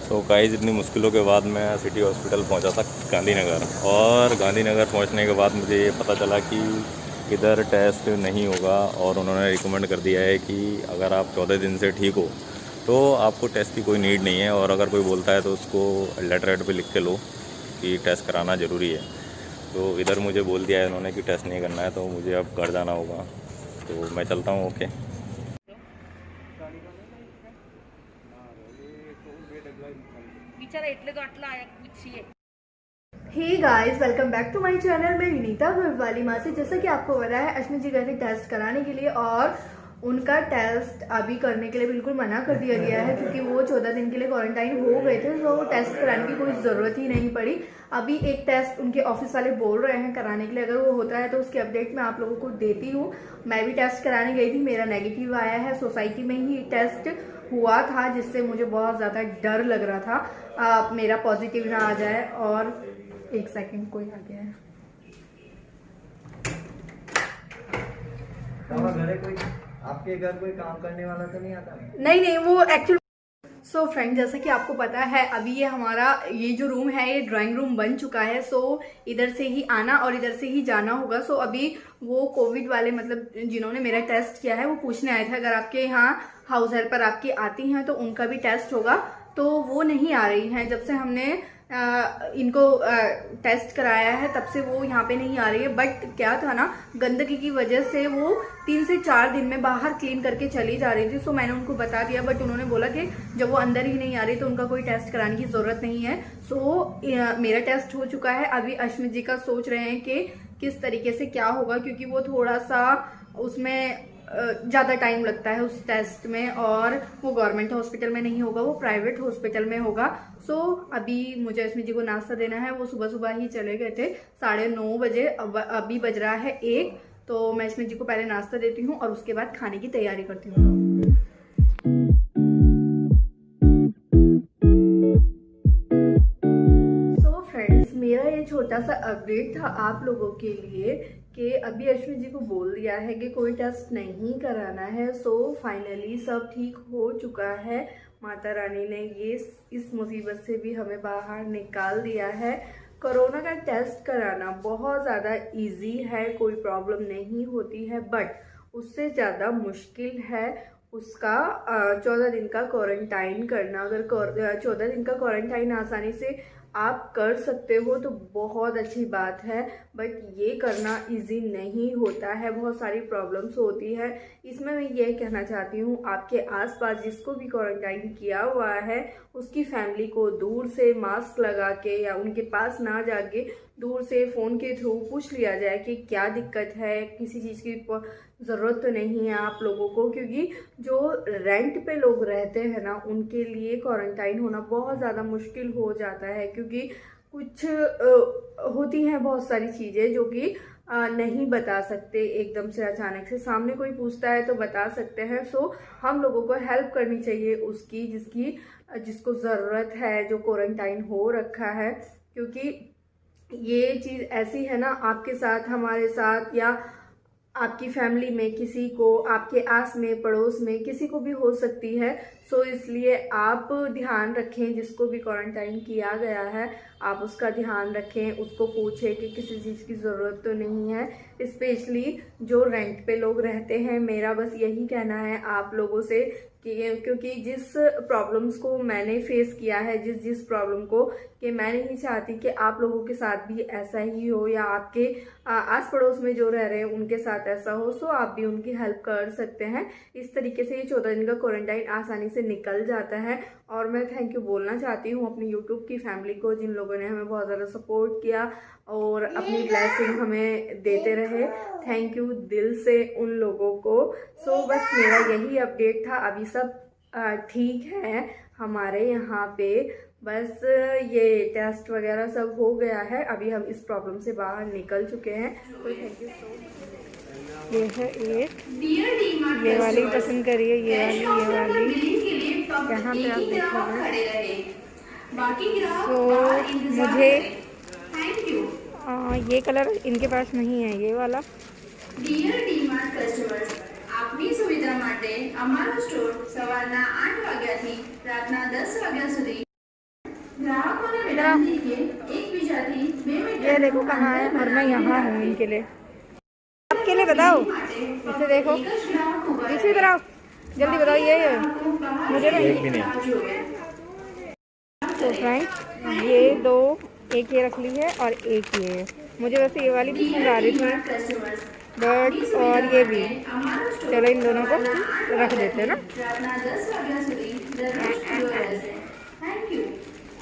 So guys, इतनी मुश्किलों के बाद मैं सिटी हॉस्पिटल पहुंचा था गांधीनगर। और गांधीनगर पहुंचने के बाद मुझे ये पता चला कि इधर टेस्ट नहीं होगा और उन्होंने रिकमेंड कर दिया है कि अगर आप 14 दिन से ठीक हो तो आपको टेस्ट की कोई नीड नहीं है, और अगर कोई बोलता है तो उसको लेटर हेड पे लिख के लो कि टेस्ट कराना ज़रूरी है। तो इधर मुझे बोल दिया है इन्होंने कि टेस्ट नहीं करना है, तो मुझे अब घर जाना होगा। तो मैं चलता हूँ। Okay. Hey guys, welcome back to my channel. मैं विनीता वाली माँ से। जैसा कि आपको पता है, अश्मित जी गए थे टेस्ट कराने के लिए और उनका टेस्ट अभी करने के लिए बिल्कुल मना कर दिया गया है क्योंकि वो 14 दिन के लिए क्वारंटाइन हो गए थे। तो टेस्ट कराने की कोई ज़रूरत ही नहीं पड़ी। अभी एक टेस्ट उनके ऑफिस वाले बोल रहे हैं कराने के लिए, अगर वो होता है तो उसकी अपडेट मैं आप लोगों को देती हूँ। मैं भी टेस्ट कराने गई थी, मेरा नेगेटिव आया है। सोसाइटी में ही टेस्ट हुआ था जिससे मुझे बहुत ज़्यादा डर लग रहा था मेरा पॉजिटिव ना आ जाए। और एक सेकंड, कोई आ गया है। कोई आपके घर कोई काम करने वाला तो नहीं आता? नहीं, वो एक्चुअली सो फ्रेंड, जैसा कि आपको पता है अभी ये हमारा ये जो रूम है ये ड्राइंग रूम बन चुका है। सो इधर से ही आना और इधर से ही जाना होगा। सो अभी वो कोविड वाले मतलब जिन्होंने मेरा टेस्ट किया है वो पूछने आए थे, अगर आपके यहाँ हाउस हेल्पर आपकी आती हैं तो उनका भी टेस्ट होगा। तो वो नहीं आ रही हैं। जब से हमने इनको टेस्ट कराया है तब से वो यहाँ पे नहीं आ रही है। बट क्या था ना, गंदगी की वजह से वो 3 से 4 दिन में बाहर क्लीन करके चली जा रही थी। सो मैंने उनको बता दिया, बट उन्होंने बोला कि जब वो अंदर ही नहीं आ रही तो उनका कोई टेस्ट कराने की ज़रूरत नहीं है। सो मेरा टेस्ट हो चुका है। अभी अश्मित जी का सोच रहे हैं कि किस तरीके से क्या होगा, क्योंकि वो थोड़ा सा उसमें ज़्यादा टाइम लगता है उस टेस्ट में, और वो गवर्नमेंट हॉस्पिटल में नहीं होगा, वो प्राइवेट हॉस्पिटल में होगा। सो अभी मुझे अश्मित जी को नाश्ता देना है। वो सुबह सुबह ही चले गए थे 9:30 बजे। अभी बज रहा है 1। तो मैं अश्मित जी को पहले नाश्ता देती हूँ और उसके बाद खाने की तैयारी करती हूँ। मेरा ये छोटा सा अपडेट था आप लोगों के लिए कि अभी अश्विन जी को बोल दिया है कि कोई टेस्ट नहीं कराना है। सो फाइनली सब ठीक हो चुका है। माता रानी ने ये इस मुसीबत से भी हमें बाहर निकाल दिया है। कोरोना का टेस्ट कराना बहुत ज़्यादा इजी है, कोई प्रॉब्लम नहीं होती है, बट उससे ज़्यादा मुश्किल है उसका 14 दिन का क्वारंटाइन करना। अगर 14 दिन का क्वारंटाइन आसानी से आप कर सकते हो तो बहुत अच्छी बात है, बट ये करना इजी नहीं होता है, बहुत सारी प्रॉब्लम्स होती है। इसमें मैं ये कहना चाहती हूँ, आपके आसपास जिसको भी क्वारंटाइन किया हुआ है उसकी फैमिली को दूर से मास्क लगा के या उनके पास ना जाके दूर से फ़ोन के थ्रू पूछ लिया जाए कि क्या दिक्कत है, किसी चीज़ की ज़रूरत तो नहीं है आप लोगों को। क्योंकि जो रेंट पे लोग रहते हैं ना, उनके लिए क्वारंटाइन होना बहुत ज़्यादा मुश्किल हो जाता है, क्योंकि कुछ होती हैं बहुत सारी चीज़ें जो कि नहीं बता सकते एकदम से, अचानक से सामने कोई पूछता है तो बता सकते हैं। सो हम लोगों को हेल्प करनी चाहिए उसकी जिसको ज़रूरत है, जो क्वारंटाइन हो रखा है। क्योंकि ये चीज़ ऐसी है ना, आपके साथ, हमारे साथ, या आपकी फैमिली में किसी को, आपके आस में पड़ोस में किसी को भी हो सकती है। सो इसलिए आप ध्यान रखें, जिसको भी क्वारंटाइन किया गया है आप उसका ध्यान रखें, उसको पूछें कि किसी चीज़ की ज़रूरत तो नहीं है। स्पेशली जो रेंट पे लोग रहते हैं, मेरा बस यही कहना है आप लोगों से कि क्योंकि जिस प्रॉब्लम्स को मैंने फेस किया है, जिस प्रॉब्लम को, कि मैं नहीं चाहती कि आप लोगों के साथ भी ऐसा ही हो, या आपके आस पड़ोस में जो रह रहे हैं उनके साथ ऐसा हो। सो आप भी उनकी हेल्प कर सकते हैं। इस तरीके से ये 14 दिन का क्वारंटाइन आसानी से निकल जाता है। और मैं थैंक यू बोलना चाहती हूँ अपनी यूट्यूब की फैमिली को, जिन लोगों ने हमें बहुत ज़्यादा सपोर्ट किया और अपनी ब्लेसिंग हमें देते रहे। थैंक यू दिल से उन लोगों को। सो बस मेरा यही अपडेट था। अभी सब ठीक है हमारे यहाँ पे, बस ये टेस्ट वगैरह सब हो गया है। अभी हम इस प्रॉब्लम से बाहर निकल चुके हैं। तो थैंक यू सो मच। ये है एक, ये वाली पसंद करिए, ये वाली यहाँ पे आप देखोगे। तो मुझे ये कलर इनके पास नहीं है, ये वाला। ડિયર ડીમાર્ટ કસ્ટમર્સ, આપની સુવિધા માટે અમારો સ્ટોર સવારના 8 વાગ્યાથી રાતના 10 વાગ્યા સુધી ग्राहकों ने विनती की एक विजाति ये देखो कहाँ है और मैं यहाँ हूँ इनके लिए, आपके लिए बताओ। इसे देखो, इसी तरह जल्दी बताओ। ये मुझे एक भी नहीं। तो फ्रेंड्स ये दो, एक ये रख ली है और एक ये है। मुझे वैसे ये वाली पसंद आ रही थी बट, और ये भी, चलो इन दोनों को रख देते हैं ना।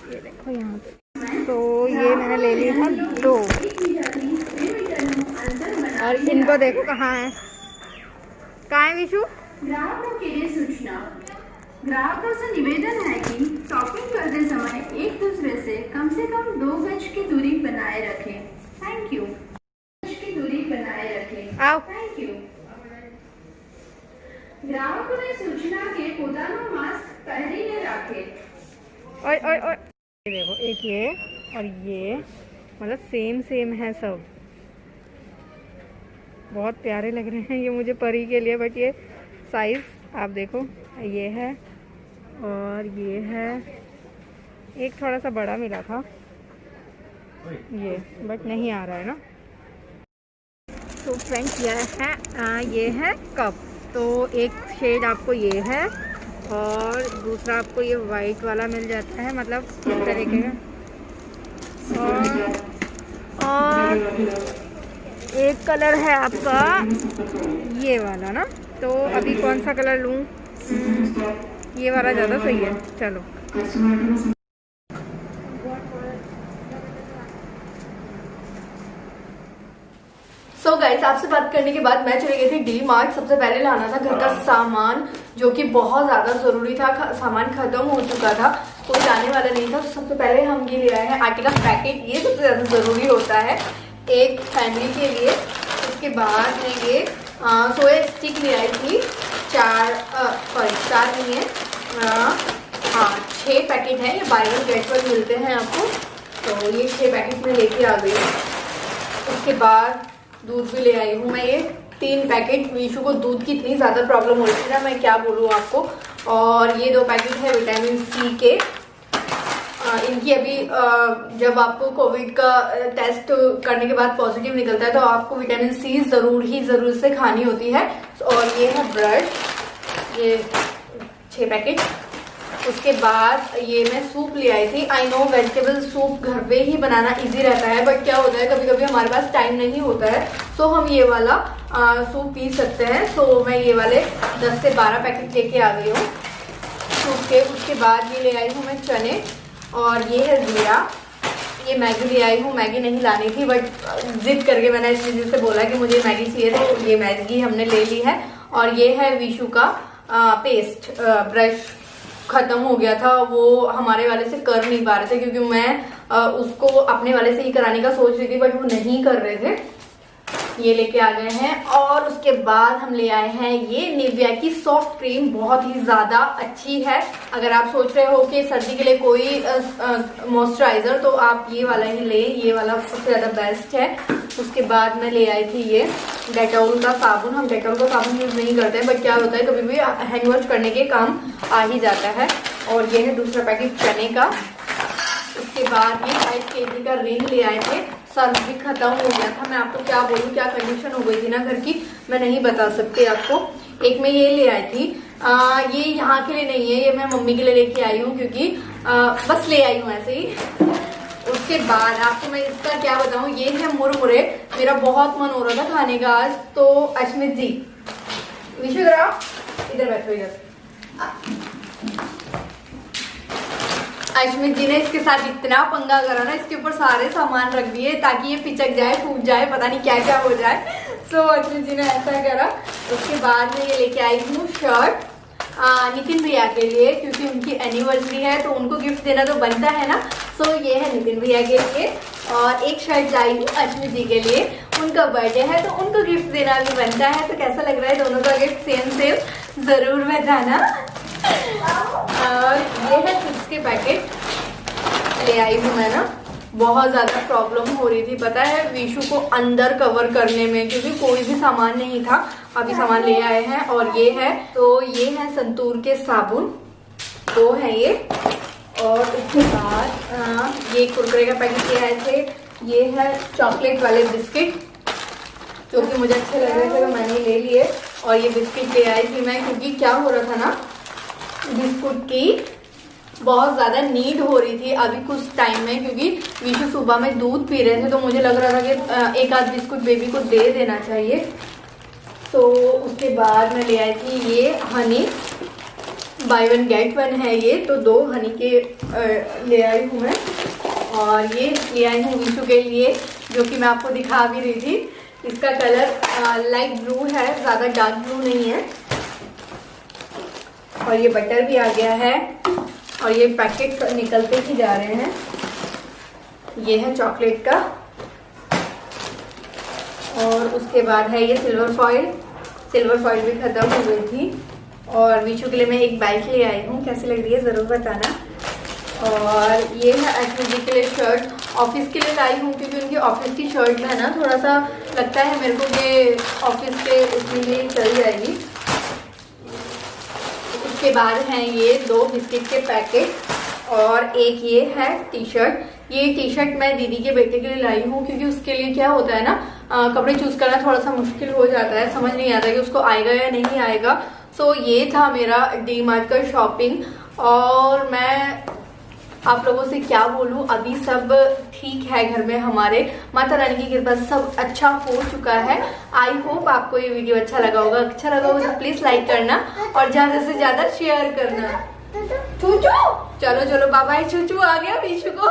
ये देखो यहाँ पे, तो ये मैंने ले ली है दो, और इनको देखो कहाँ है, कहाँ है विशु? ग्राहकों के लिए सूचना। ग्राहकों से निवेदन है कि शॉपिंग करते समय एक दूसरे से कम 2 गज की दूरी बनाए रखें। Thank you. गज की दूरी बनाए रखें। आओ। Thank you. ग्राहकों ने सूचना के પોતાનો માસ્ક પહેરીને રાખે। और ये देखो, एक ये और ये, मतलब सेम है सब, बहुत प्यारे लग रहे हैं ये मुझे परी के लिए। बट ये साइज़ आप देखो, ये है और ये है, एक थोड़ा सा बड़ा मिला था ये, बट नहीं आ रहा है ना। तो फ्रेंड्स ये है कप। तो एक शेड आपको ये है और दूसरा आपको ये वाइट वाला मिल जाता है, मतलब इस तरीके का। और एक कलर है आपका ये वाला ना, तो अभी कौन सा कलर लूँ? ये वाला ज़्यादा सही है, चलो। सो गाइस, आपसे बात करने के बाद मैं चली गई थी डी मार्ट। सबसे पहले लाना था घर का सामान, जो कि बहुत ज़्यादा ज़रूरी था। सामान ख़त्म हो चुका था, कोई लाने वाला नहीं था। तो सबसे पहले हम ये ले आए हैं आटे का पैकेट। ये सबसे ज़्यादा ज़रूरी होता है एक फैमिली के लिए। उसके बाद मैं ये सोया स्टिक ले आई थी, 4 नहीं है, 6 पैकेट हैं। ये बाय वन गेट वन मिलते हैं आपको, तो ये 6 पैकेट में लेके आ गई। उसके बाद दूध भी ले आई हूँ मैं, ये 3 पैकेट। वीशु को दूध की इतनी ज़्यादा प्रॉब्लम हो रही थी ना, मैं क्या बोलूँ आपको। और ये 2 पैकेट है विटामिन सी के। इनकी अभी जब आपको कोविड का टेस्ट करने के बाद पॉजिटिव निकलता है तो आपको विटामिन सी ज़रूर से खानी होती है। और ये है ब्रेड, ये 6 पैकेट। उसके बाद ये मैं सूप ले आई थी। आई नो वेजिटेबल सूप घर पे ही बनाना इजी रहता है, बट क्या होता है कभी कभी हमारे पास टाइम नहीं होता है, सो हम ये वाला सूप पी सकते हैं। सो मैं ये वाले 10 से 12 पैकेट लेके आ गई हूँ सूप के। उसके बाद ये ले आई हूँ मैं चने, और ये है ज़ीरा। ये मैगी ले आई हूँ, मैगी नहीं लानी थी बट जिद करके मैंने इस चीज़ से बोला कि मुझे मैगी चाहिए, तो ये मैगी हमने ले ली है। और ये है विशु का पेस्ट ब्रश, ख़त्म हो गया था, वो हमारे वाले से कर नहीं पा रहे थे क्योंकि मैं उसको अपने वाले से ही कराने का सोच रही थी बट वो नहीं कर रहे थे। ये लेके आ गए हैं। और उसके बाद हम ले आए हैं ये निविया की सॉफ्ट क्रीम, बहुत ही ज़्यादा अच्छी है। अगर आप सोच रहे हो कि सर्दी के लिए कोई मॉइस्चराइज़र, तो आप ये वाला ही ले, ये वाला सबसे ज़्यादा बेस्ट है। उसके बाद मैं ले आई थी ये डेटॉल का साबुन। हम डेटॉल का साबुन यूज़ नहीं करते हैं, बट क्या होता है कभी भी हैंड वॉश करने के काम आ ही जाता है। और ये है दूसरा पैकेट चने का। उसके बाद ये 5 kg का रिन ले आए थे, सर्फ भी खत्म हो गया था। मैं आपको क्या बोलूँ, क्या कंडीशन हो गई थी ना घर की, मैं नहीं बता सकती आपको। एक मैं ये ले आई थी, ये यहाँ के लिए नहीं है, ये मैं मम्मी के लिए लेके आई हूँ क्योंकि बस ले आई हूँ ऐसे ही। उसके बाद आपको मैं इसका क्या बताऊँ, ये है मुरमुरे। मेरा बहुत मन हो रहा था खाने का आज, तो अश्मित जी, विशु इधर बैठो, इधर। अश्मित जी ने इसके साथ इतना पंगा करा ना, इसके ऊपर सारे सामान रख दिए ताकि ये पिचक जाए, फूट जाए, पता नहीं क्या क्या हो जाए। सो अश्मित जी ने ऐसा करा। उसके बाद में ये लेके आई हूँ शर्ट नितिन भैया के लिए, क्योंकि उनकी एनिवर्सरी है तो उनको गिफ्ट देना तो बनता है ना। सो ये है नितिन भैया के लिए। और एक शर्ट लाई हूँ अश्मित जी के लिए, उनका बर्थडे है तो उनको गिफ्ट देना भी बनता है। तो कैसा लग रहा है, दोनों का गिफ्ट सेम ज़रूर बताना। और ये है चिप्स के पैकेट ले आई हूँ मैं ना। बहुत ज़्यादा प्रॉब्लम हो रही थी पता है विशु को अंदर कवर करने में, क्योंकि कोई भी सामान नहीं था। अभी सामान ले आए हैं। और ये है, तो ये है संतूर के साबुन, 2 है ये। और उसके बाद बाद ये कुरकुरे का पैकेट ले आए थे। ये है चॉकलेट वाले बिस्किट जो कि मुझे अच्छे लग रहे थे तो मैंने ले लिए। और ये बिस्किट ले आई थी मैं क्योंकि क्या हो रहा था ना, बिस्कुट की बहुत ज़्यादा नीड हो रही थी अभी कुछ टाइम में, क्योंकि विशु सुबह में दूध पी रहे थे तो मुझे लग रहा था कि एक आध बिस्कुट बेबी को दे देना चाहिए। तो उसके बाद मैं ले आई थी ये Honey, by one get one है ये, तो 2 हनी के ले आई हूँ मैं। और ये ले आई हूँ विशु के लिए, जो कि मैं आपको दिखा भी रही थी। इसका कलर लाइट ब्लू है, ज़्यादा डार्क ब्लू नहीं है। और ये बटर भी आ गया है और ये पैकेट निकलते ही जा रहे हैं। ये है चॉकलेट का। और उसके बाद है ये सिल्वर फॉइल भी ख़त्म हो गई थी। और विशु के लिए मैं एक बाइक ले आई हूँ, कैसी लग रही है ज़रूर बताना। और ये है एचपीजी के लिए शर्ट, ऑफिस के लिए लाई हूँ क्योंकि उनकी ऑफिस की शर्ट में है ना थोड़ा सा लगता है मेरे को कि ऑफिस के उसमें लिए चल जाएगी। उसके बाद हैं ये 2 बिस्किट के पैकेट और एक ये है टी शर्ट। ये टी शर्ट मैं दीदी के बेटे के लिए लाई हूँ क्योंकि उसके लिए क्या होता है ना, कपड़े चूज करना थोड़ा सा मुश्किल हो जाता है, समझ नहीं आता कि उसको आएगा या नहीं आएगा। सो ये था मेरा डी मार्ट का शॉपिंग। और मैं आप लोगों से क्या बोलूँ, अभी सब ठीक है घर में हमारे, माता रानी की कृपा से सब अच्छा हो चुका है। आई होप आपको ये वीडियो अच्छा लगा होगा। अच्छा लगा होगा तो प्लीज लाइक करना और ज्यादा से ज्यादा शेयर करना। चूचू चलो बाय बाय, चूचू आ गया विशु को